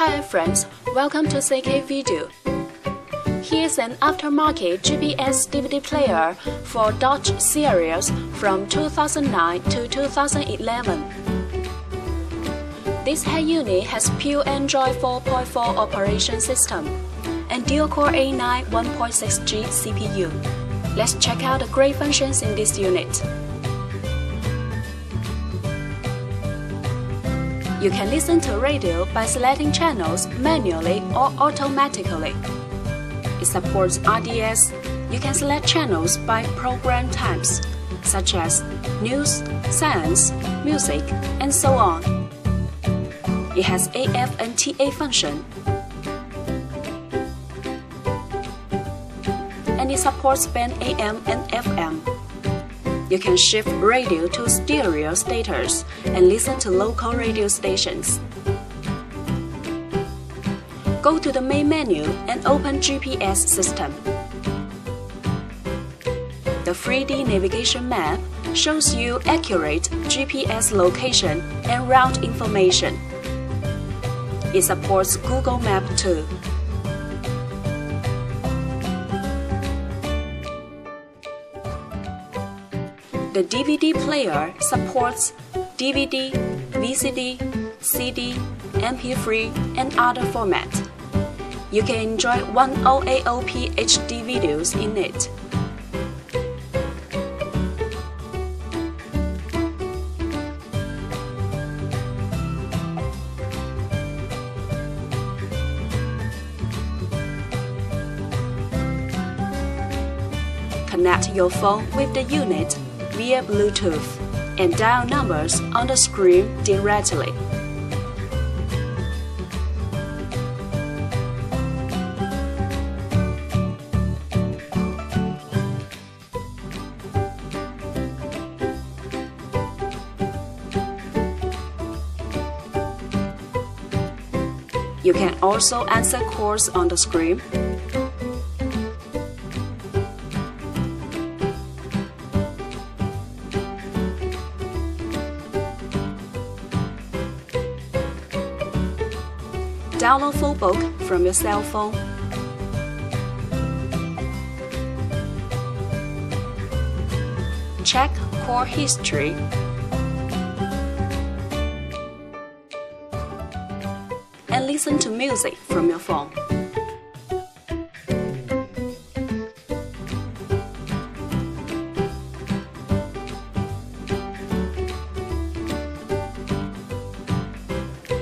Hi friends, welcome to CK Video. Here's an aftermarket GPS DVD player for Dodge series from 2009 to 2011. This head unit has pure Android 4.4 operation system and dual-core A9 1.6G CPU. Let's check out the great functions in this unit. You can listen to radio by selecting channels manually or automatically. It supports RDS. You can select channels by program types, such as news, science, music, and so on. It has AF and TA function, and it supports band AM and FM. You can shift radio to stereo status and listen to local radio stations. Go to the main menu and open GPS system. The 3D navigation map shows you accurate GPS location and route information. It supports Google Maps too. The DVD player supports DVD, VCD, CD, MP3, and other formats. You can enjoy 1080p HD videos in it. Connect your phone with the unit via Bluetooth and dial numbers on the screen directly. You can also answer calls on the screen. Download full book from your cell phone. Check call history. And listen to music from your phone.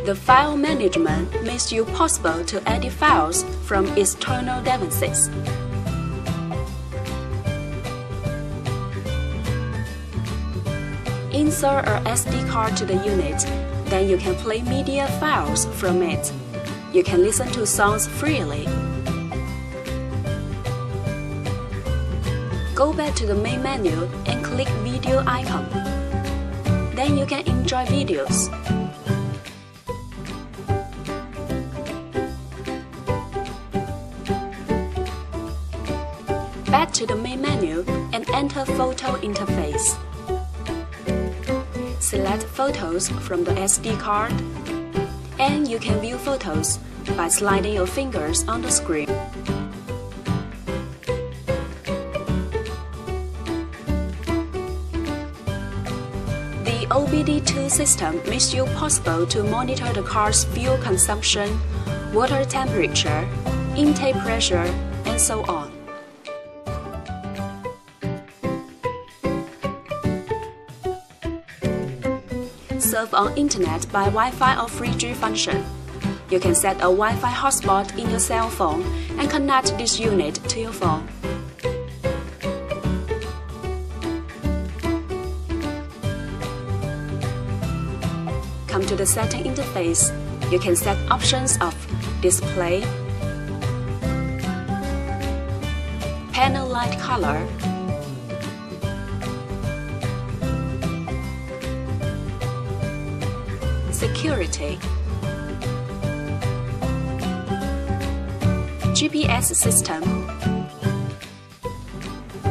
The file management makes it possible to edit files from external devices. Insert a SD card to the unit, then you can play media files from it. You can listen to songs freely. Go back to the main menu and click video icon. Then you can enjoy videos. Back to the main menu and enter Photo interface. Select photos from the SD card, and you can view photos by sliding your fingers on the screen. The OBD II system makes it possible to monitor the car's fuel consumption, water temperature, intake pressure, and so on. Surf on internet by Wi-Fi or 3G function. You can set a Wi-Fi hotspot in your cell phone and connect this unit to your phone. Come to the setting interface. You can set options of display, panel light color, security, GPS system,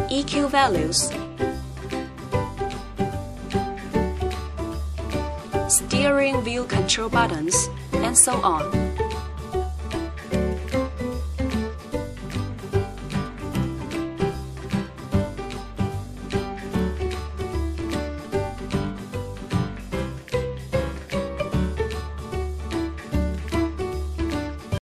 EQ values, steering wheel control buttons, and so on.